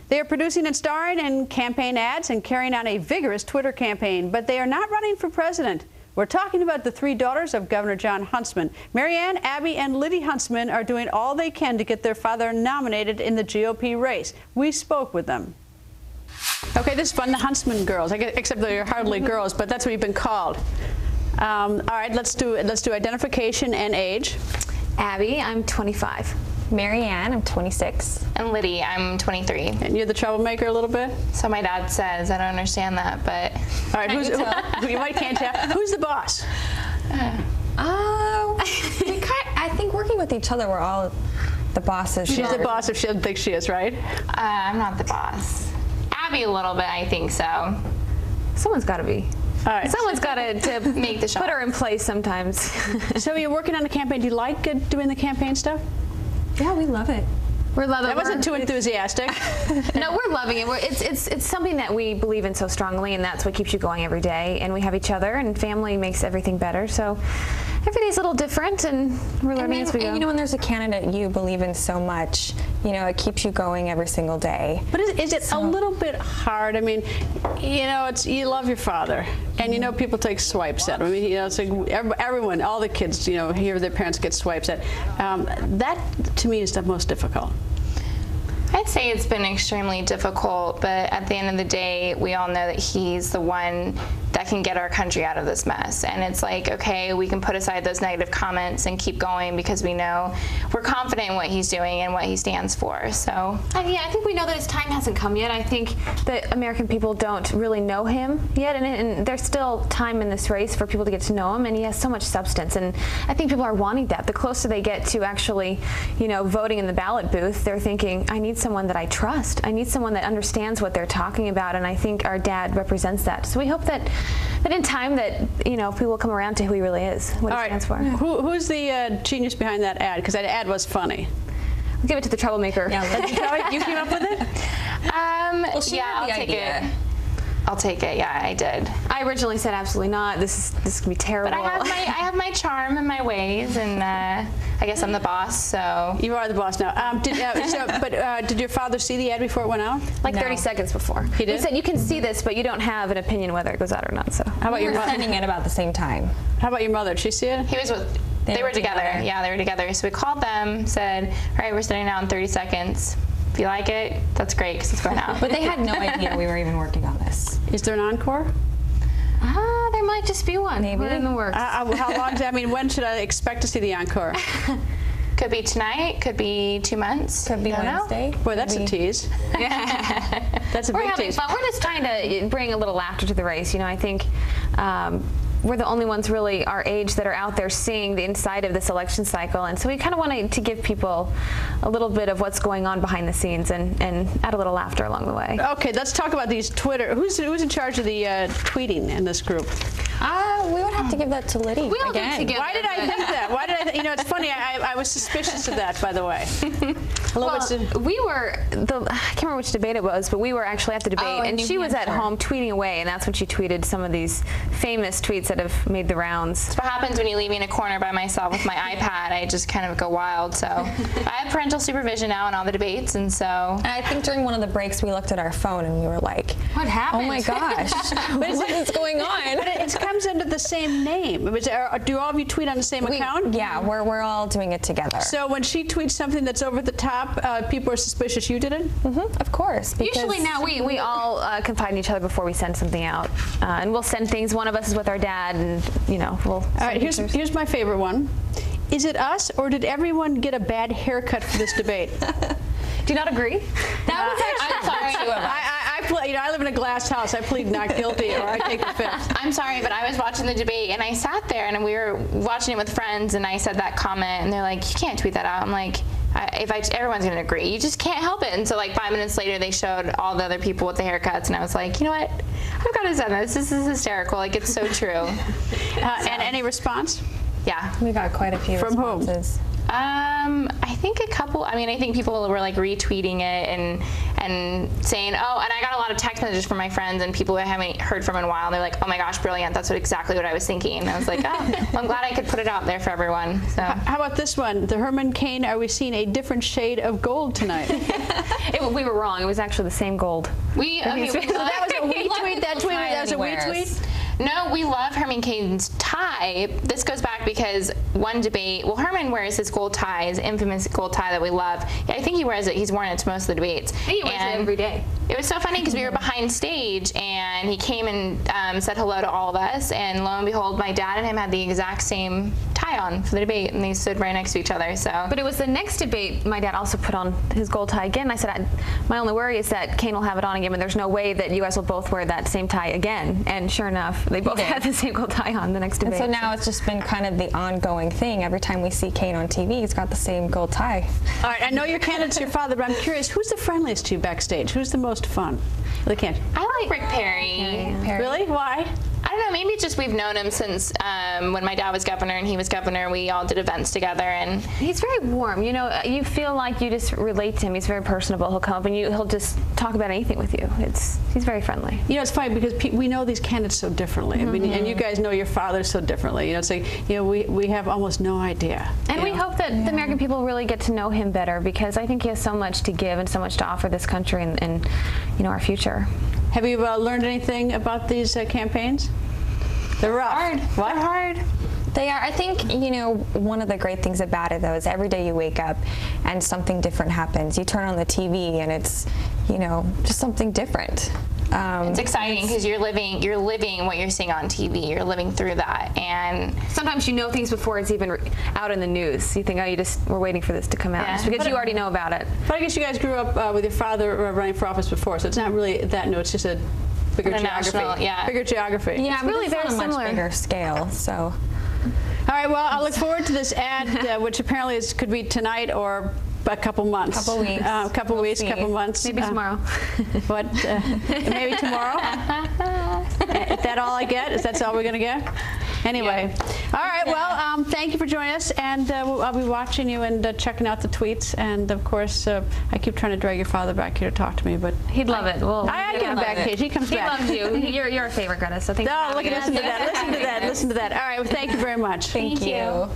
They are producing and starring in campaign ads and carrying on a vigorous Twitter campaign, but they are not running for president. We're talking about the three daughters of Governor John Huntsman. Marianne, Abby, and Liddy Huntsman are doing all they can to get their father nominated in the GOP race. We spoke with them. Okay, this is fun, the Huntsman girls, except they're hardly girls, but that's what you've been called. All right, let's do identification and age. Abby, I'm 25. Marianne, I'm 26. And Liddy, I'm 23. And you're the troublemaker a little bit? So my dad says. I don't understand that, but... All right, you might can't tell. Who's the boss? I think working with each other, we're all the bosses. She's the boss if she doesn't think she is, right? I'm not the boss. Abby a little bit, I think so. Someone's got to be. All right. Someone's got to make the shot. Put her in place sometimes. So you're working on the campaign. Do you like doing the campaign stuff? Yeah, we love it. We're loving it. That wasn't too enthusiastic. No, we're loving it. It's something that we believe in so strongly, and that's what keeps you going every day. And we have each other, and family makes everything better. So every day's a little different, and we're learning as we go. And you know, when there's a candidate you believe in so much, you know, it keeps you going every single day. But is it a little bit hard? I mean, you know, you love your father, and you know people take swipes at him. I mean, you know, it's like everyone, all the kids, you know, hear their parents get swipes at. That to me is the most difficult. I'd say it's been extremely difficult, but at the end of the day, we all know that he's the one that can get our country out of this mess. And it's like, okay, we can put aside those negative comments and keep going because we know we're confident in what he's doing and what he stands for. So yeah, I think we know that his time hasn't come yet. I think that American people don't really know him yet, and there's still time in this race for people to get to know him, and he has so much substance, and I think people are wanting that. The closer they get to actually, you know, voting in the ballot booth, they're thinking, I need someone that I trust. I need someone that understands what they're talking about, and I think our dad represents that. So we hope that in time that, you know, people will come around to who he really is, what he stands for. Who's the genius behind that ad? Because that ad was funny. I'll give it to the troublemaker. Yeah, you came up with it? Well, yeah, I'll take it. I'll take it. Yeah, I did. I originally said absolutely not. This could be terrible. But I have my charm and my ways, and I guess I'm the boss. So you are the boss now. Did your father see the ad before it went out? Like 30 seconds before. He did. He said you can see this, but you don't have an opinion whether it goes out or not. So how about your mother? Sending it about the same time. How about your mother? Did she see it? He was with. They were together. Yeah, they were together. So we called them, said, all right, we're sending it out in 30 seconds. If you like it, that's great because it's going out. But they had no idea we were even working on this. Is there an encore? There might just be one. Maybe. We're in the works. How long? I mean, when should I expect to see the encore? Could be tonight. Could be 2 months. Could be Wednesday. Boy, that's a tease. That's a big tease. But we're just trying to bring a little laughter to the race. You know, I think we're the only ones really our age that are out there seeing the inside of this election cycle, and so we kind of wanted to give people a little bit of what's going on behind the scenes and add a little laughter along the way. Okay, let's talk about these Twitter. Who's in charge of the tweeting in this group? We would have to give that to Liddy. We all again. together. Why did I think that? Why did I? You know, it's funny. I was suspicious of that, by the way. We were I can't remember which debate it was, but we were actually at the debate, and she was at home tweeting away, and that's when she tweeted some of these famous tweets that have made the rounds. That's what happens when you leave me in a corner by myself with my iPad. I just kind of go wild. So I have parental supervision now in all the debates, and so. And I think during one of the breaks we looked at our phone and we were like, "What happened? Oh my gosh, what is going on?" But it comes under the same name. Do all of you tweet on the same account? Yeah, we're all doing it together. So when she tweets something that's over the top, people are suspicious you did it? Of course. Usually now we all confide in each other before we send something out, and we'll send things. One of us is with our dad, and you know we'll. All right, here's my favorite one. Is it us, or did everyone get a bad haircut for this debate? Do you not agree? That was actually I live in a glass house. I plead not guilty, or I take the fifth. I'm sorry, but I was watching the debate, and I sat there, and we were watching it with friends, and I said that comment, and they're like, "You can't tweet that out." I'm like, everyone's going to agree. You just can't help it. And so like 5 minutes later, they showed all the other people with the haircuts, and I was like, you know what? I've got to send this. This is hysterical. Like, it's so true. And any response? Yeah. We got quite a few From responses. Whom? I think a couple. I mean, I think people were like retweeting it and saying, oh, and I got a lot of text messages from my friends and people who I haven't heard from in a while. They're like, oh my gosh, brilliant. That's exactly what I was thinking. And I was like, oh, well, I'm glad I could put it out there for everyone. So how about this one? The Herman Cain, are we seeing a different shade of gold tonight? we were wrong. It was actually the same gold. So that was a we tweet. That was a we tweet. No, we love Herman Cain's tie. This goes back because one debate, well, Herman wears his gold tie, his infamous gold tie that we love. Yeah, I think he wears it. He's worn it to most of the debates. He wears it every day. It was so funny because we were behind stage and he came and said hello to all of us, and lo and behold, my dad and him had the exact same tie on for the debate, and they stood right next to each other. So, but it was the next debate my dad also put on his gold tie again. I said, my only worry is that Cain will have it on again, and there's no way that you guys will both wear that same tie again. And sure enough, they both had the same gold tie on the next debate. And so now it's just been kind of the ongoing thing. Every time we see Cain on TV, he's got the same gold tie. All right, I know your candidate's your father, but I'm curious, who's the friendliest to you backstage? Who's the most fun? The candidate. I like Rick Perry. Really? Why? I don't know, maybe it's just we've known him since when my dad was governor and he was governor. We all did events together, and he's very warm. You know, you feel like you just relate to him. He's very personable. He'll come up and he'll just talk about anything with you. He's very friendly. You know, it's funny because we know these candidates so differently. I mean, and you guys know your father so differently. You know, it's like, you know, we have almost no idea. And we hope that the American people really get to know him better, because I think he has so much to give and so much to offer this country and you know, our future. Have you learned anything about these campaigns? They're rough. Hard. What? They're hard. They are. I think, you know, one of the great things about it, though, is every day you wake up and something different happens. You turn on the TV and it's, you know, just something different. It's exciting because you're living what you're seing on TV. You're living through that, and sometimes you know things before it's even out in the news. You think, oh, we're waiting for this to come out, just because you already know about it. But I guess you guys grew up with your father running for office before, so it's not really that new. It's just a bigger geography. Bigger geography. Yeah, it's really very on a similar. much bigger scale. So. All right. Well, I look forward to this ad, which apparently could be tonight or a couple months. Couple weeks. Couple months. Maybe tomorrow. What? Maybe tomorrow? Is that all I get? Is that all we're going to get? Anyway. All right. Well, thank you for joining us, and I'll be watching you and checking out the tweets. And of course, I keep trying to drag your father back here to talk to me, but he'd love it. Well, I get him back here. He comes back. He loves you. You're a favorite, Greta. So thank you. Oh, look! Listen to that. Listen to that. Listen to that. All right. Well, thank you very much. Thank you.